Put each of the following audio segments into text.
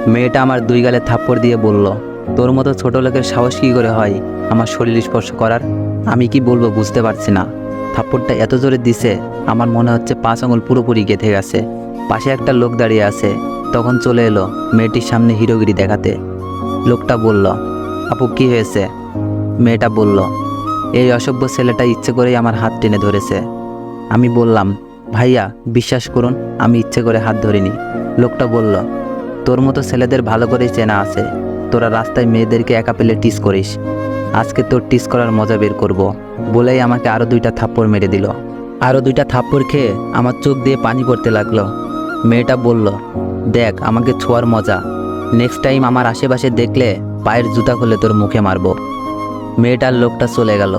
মেয়েটা আমার দুই গালে থাপ্পড় দিয়ে বলল, তোর মতো ছোট লোকের সাহস কী করে হয় আমার শরীর স্পর্শ করার? আমি কি বলবো বুঝতে পারছি না। থাপ্পড়টা এত জোরে দিছে আমার মনে হচ্ছে 5 আঙুল পুরোপুরি গেঁথে গেছে। পাশে একটা লোক দাঁড়িয়ে আছে, তখন চলে এলো মেয়েটির সামনে হিরোগিরি দেখাতে। লোকটা বলল, আপু কি হয়েছে? মেয়েটা বলল, এই অসভ্য ছেলেটা ইচ্ছে করেই আমার হাত টেনে ধরেছে। আমি বললাম, ভাইয়া বিশ্বাস করুন আমি ইচ্ছে করে হাত ধরিনি। লোকটা বলল, তোর মতো ছেলেদের ভালো করেই চেনা আছে, তোরা রাস্তায় মেয়েদেরকে একা পেলে টিস করিস, আজকে তোর টিস করার মজা বের করব। বলেই আমাকে আরও 2টা থাপ্পড় মেরে দিল। আরও 2টা থাপ্পড় খেয়ে আমার চোখ দিয়ে পানি পড়তে লাগলো। মেয়েটা বলল, দেখ আমাকে ছোঁয়ার মজা, নেক্সট টাইম আমার আশেপাশে দেখলে পায়ের জুতা খুলে তোর মুখে মারবো। মেয়েটার লোকটা চলে গেল।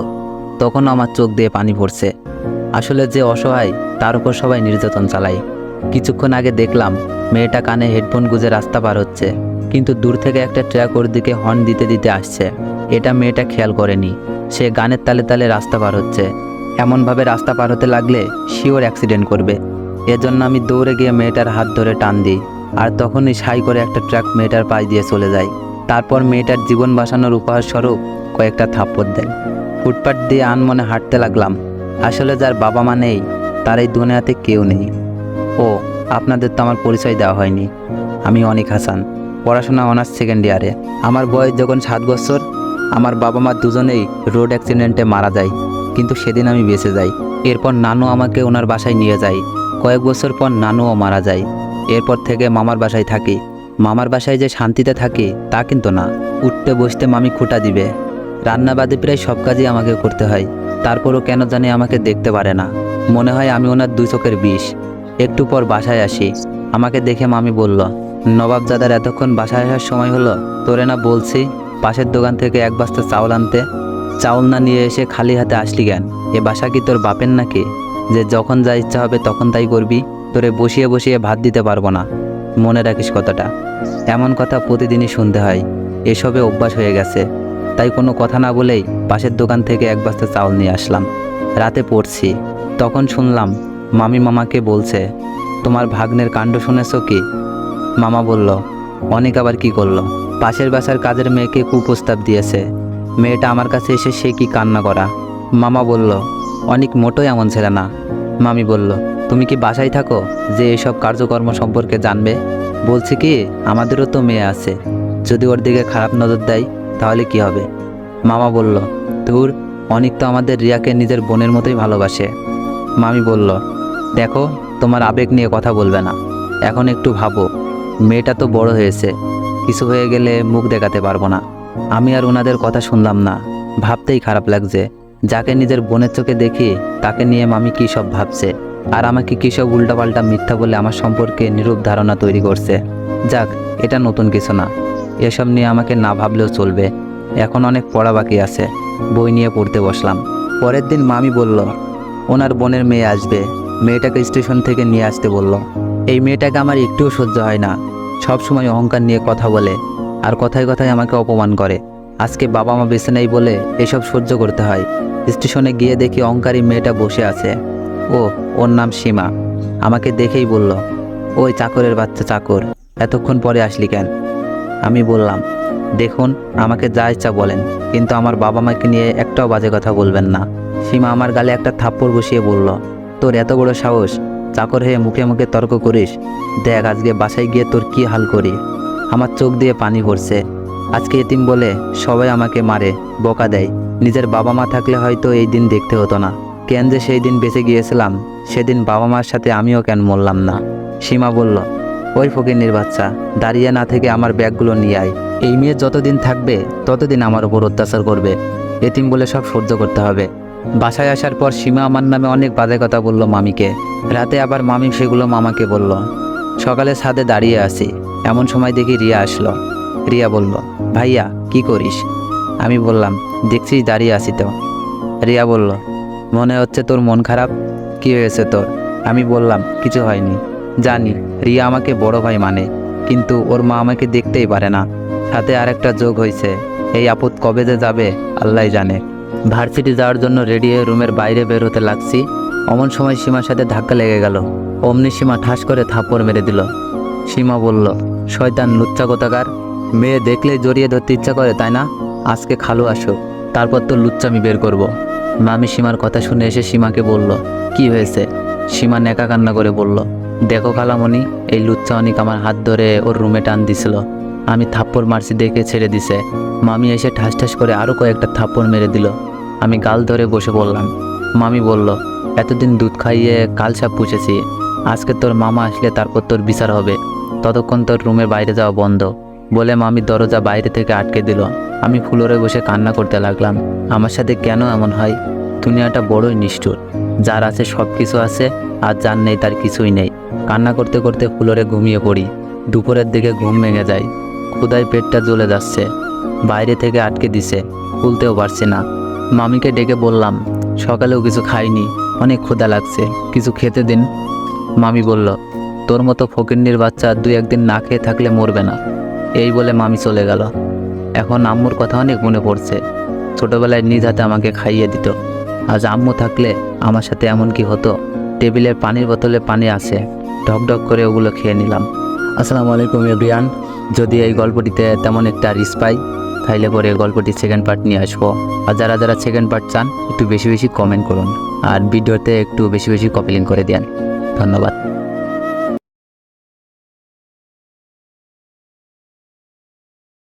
তখন আমার চোখ দিয়ে পানি পড়ছে। আসলে যে অসহায় তার উপর সবাই নির্যাতন চালায়। কিছুক্ষণ আগে দেখলাম মেয়েটা কানে হেডফোন গুঁজে রাস্তা পার হচ্ছে, কিন্তু দূর থেকে একটা ট্রাক ওর দিকে হর্ন দিতে দিতে আসছে। এটা মেয়েটা খেয়াল করেনি। সে গানের তালে তালে রাস্তা পার হচ্ছে। এমনভাবে রাস্তা পার হতে লাগলে শিওর অ্যাক্সিডেন্ট করবে। এজন্য আমি দৌড়ে গিয়ে মেয়েটার হাত ধরে টান দিই, আর তখনই সাই করে একটা ট্রাক মেয়েটার পাশ দিয়ে চলে যায়। তারপর মেয়েটার জীবন বাঁচানোর উপহার স্বরূপ কয়েকটা থাপ্পড় দেয়। ফুটপাত দিয়ে আনমনে হাঁটতে লাগলাম। আসলে যার বাবা মা নেই তার এই দুনিয়াতে কেউ নেই। ও, আপনাদের তো আমার পরিচয় দেওয়া হয়নি। আমি অনিক হাসান, পড়াশোনা অনার্স সেকেন্ড ইয়ারে। আমার বয়স যখন 7 বছর, আমার বাবা মা দুজনেই রোড অ্যাক্সিডেন্টে মারা যায়, কিন্তু সেদিন আমি বেঁচে যাই। এরপর নানু আমাকে ওনার বাসায় নিয়ে যায়। কয়েক বছর পর নানুও মারা যায়। এরপর থেকে মামার বাসায় থাকি। মামার বাসায় যে শান্তিতে থাকি তা কিন্তু না। উঠতে বসতে মামি খুঁটা দিবে, রান্নাবাদে প্রায় সব কাজই আমাকে করতে হয়। তারপরও কেন জানি আমাকে দেখতে পারে না। মনে হয় আমি ওনার 2 চোখের বিষ। একটু পর বাসায় আসি। আমাকে দেখে মামি বলল, নবাবজাদার এতক্ষণ বাসায় আসার সময় হলো? তোরে না বলছি পাশের দোকান থেকে 1 বস্তা চাউল আনতে? চাউল না নিয়ে এসে খালি হাতে আসলি কেন? এ বাসা কি তোর বাপের নাকি যে যখন যা ইচ্ছা হবে তখন তাই করবি? তোরে বসিয়ে বসিয়ে ভাত দিতে পারবো না, মনে রাখিস কথাটা। এমন কথা প্রতিদিনই শুনতে হয়। এসবে অভ্যাস হয়ে গেছে। তাই কোনো কথা না বলেই পাশের দোকান থেকে 1 বস্তা চাউল নিয়ে আসলাম। রাতে পড়ছি, তখন শুনলাম মামি মামাকে বলছে, তোমার ভাগ্নের কাণ্ড শুনেছো কি? মামা বলল, অনেক আবার কি করলো? পাশের বাসার কাজের মেয়েকে কুপ্রস্তাব দিয়েছে। মেয়েটা আমার কাছে এসে সে কি কান্না করা। মামা বলল, অনেক মোটোই এমন ছেলে না। মামি বলল, তুমি কি বাসায় থাকো যে এসব কার্যকর্ম সম্পর্কে জানবে? বলছি কি, আমাদেরও তো মেয়ে আছে, যদি ওর দিকে খারাপ নজর দেয় তাহলে কি হবে? মামা বলল, ধুর, অনেক তো আমাদের রিয়াকে নিজের বোনের মতোই ভালোবাসে। মামি বলল, দেখো তোমার আবেগ নিয়ে কথা বলবে না, এখন একটু ভাবো। মেয়েটা তো বড় হয়েছে, কিছু হয়ে গেলে মুখ দেখাতে পারবো না। আমি আর ওনাদের কথা শুনলাম না। ভাবতেই খারাপ লাগছে, যাকে নিজের বোনের চোখে দেখি তাকে নিয়ে মামি কী সব ভাবছে, আর আমাকে কী সব উল্টাপাল্টা মিথ্যা বলে আমার সম্পর্কে নিরূপ ধারণা তৈরি করছে। যাক, এটা নতুন কিছু না, এসব নিয়ে আমাকে না ভাবলেও চলবে। এখন অনেক পড়া বাকি আছে, বই নিয়ে পড়তে বসলাম। পরের দিন মামি বলল, ওনার বোনের মেয়ে আসবে, মেয়েটাকে স্টেশন থেকে নিয়ে আসতে বলল। এই মেয়েটাকে আমার একটুও সহ্য হয় না। সব সময় অহংকার নিয়ে কথা বলে, আর কথায় কথায় আমাকে অপমান করে। আজকে বাবা মা বেঁচে নেই বলে এসব সহ্য করতে হয়। স্টেশনে গিয়ে দেখি অহংকারী মেয়েটা বসে আছে। ওর নাম সীমা। আমাকে দেখেই বলল, ওই চাকরের বাচ্চা চাকর, এতক্ষণ পরে আসলি কেন? আমি বললাম, দেখুন আমাকে যা ইচ্ছা বলেন, কিন্তু আমার বাবা মাকে নিয়ে একটাও বাজে কথা বলবেন না। সীমা আমার গালে একটা থাপ্পড় বসিয়ে বলল, তোর এত বড় সাহস, চাকর হয়ে মুখে মুখে তর্ক করিস? দেখ আজকে বাসায় গিয়ে তোর কি হাল করি। আমার চোখ দিয়ে পানি পড়ছে। আজকে এতিম বলে সবাই আমাকে মারে, বকা দেয়। নিজের বাবা মা থাকলে হয়তো এই দিন দেখতে হতো না। কেন যে সেই দিন বেঁচে গিয়েছিলাম, সেদিন বাবা মার সাথে আমিও কেন মরলাম না? সীমা বলল, ওই ফকিন্নির বাচ্চা, দাঁড়িয়ে না থেকে আমার ব্যাগগুলো নিয়ে আয়। এই মেয়ে যতদিন থাকবে ততদিন আমার উপর অত্যাচার করবে। এতিম বলে সব সহ্য করতে হবে। বাসায় আসার পর সীমা আমার নামে অনেক বাজে কথা বলল মামিকে। রাতে আবার মামি সেগুলো মামাকে বলল। সকালে ছাদে দাঁড়িয়ে আছি, এমন সময় দেখি রিয়া আসলো। রিয়া বলল, ভাইয়া কি করিস? আমি বললাম, দেখছিস দাঁড়িয়ে আছি তো। রিয়া বলল, মনে হচ্ছে তোর মন খারাপ, কি হয়েছে তোর? আমি বললাম, কিছু হয়নি। জানি রিয়া আমাকে বড় ভাই মানে, কিন্তু ওর মা আমাকে দেখতেই পারে না। সাথে আরেকটা যোগ হয়েছে, এই আপদ কবে যে যাবে আল্লাহ জানে। ভার্সিটি যাওয়ার জন্য রেডি হয়ে রুমের বাইরে বের হতে লাগছি, অমন সময় সীমার সাথে ধাক্কা লেগে গেল। অমনি সীমা ঠাস করে থাপ্পড় মেরে দিল। সীমা বলল, শয়তান লুচ্চা কোথাকার, মেয়ে দেখলেই জড়িয়ে ধরতে ইচ্ছা করে তাই না? আজকে খালু আসো, তারপর তো লুচ্চামি বের করব। মামি সীমার কথা শুনে এসে সীমাকে বলল, কি হয়েছে? সীমা নেকা কান্না করে বলল, দেখো খালামণি, এই লুচ্চা অনেক আমার হাত ধরে ওর রুমে টান দিছিল। আমি থাপ্পড় মারছি দেখে ছেড়ে দিছে। মামি এসে ঠাস ঠাস করে আরও কয়েকটা থাপ্পড় মেরে দিল। আমি গাল ধরে বসে পড়লাম। মামি বলল, এতদিন দুধ খাইয়ে কালসাপ পুষেছি, আজকে তোর মামা আসলে তারপর তোর বিচার হবে, ততক্ষণ তোর রুমের বাইরে যাওয়া বন্ধ, বলে মামি দরজা বাইরে থেকে আটকে দিল। আমি ফ্লোরে বসে কান্না করতে লাগলাম। আমার সাথে কেন এমন হয়? দুনিয়াটা বড়ই নিষ্ঠুর, যার আছে সব কিছু আছে আর যার নেই তার কিছুই নেই। কান্না করতে করতে ফ্লোরে ঘুমিয়ে পড়ি। দুপুরের দিকে ঘুম ভেঙে যায়। ক্ষুধায় পেটটা জ্বলে যাচ্ছে, বাইরে থেকে আটকে দিছে, খুলতেও পারছি না। মামিকে ডেকে বললাম, সকালেও কিছু খাইনি, অনেক ক্ষুধা লাগছে, কিছু খেতে দিন। মামি বলল, তোর মতো ফকিন্নির বাচ্চা 2-1 দিন না খেয়ে থাকলে মরবে না। এই বলে মামি চলে গেল। এখন আম্মুর কথা অনেক মনে পড়ছে। ছোটোবেলায় নিজ হাতে আমাকে খাইয়ে দিত। আজ আম্মু থাকলে আমার সাথে এমন কি হতো? টেবিলের পানির বোতলে পানি আছে, ঢক ঢক করে ওগুলো খেয়ে নিলাম। আসসালামু আলাইকুম এভরিওয়ান। যদি এই গল্পটিতে তেমন একটা রিস পাই, তাইলে পরে গল্পটির সেকেন্ড পার্ট নিয়ে আসবো। আর যারা যারা সেকেন্ড পার্ট চান একটু বেশি বেশি কমেন্ট করুন, আর ভিডিওতে একটু বেশি বেশি কপি লিঙ্ক করে দেন। ধন্যবাদ।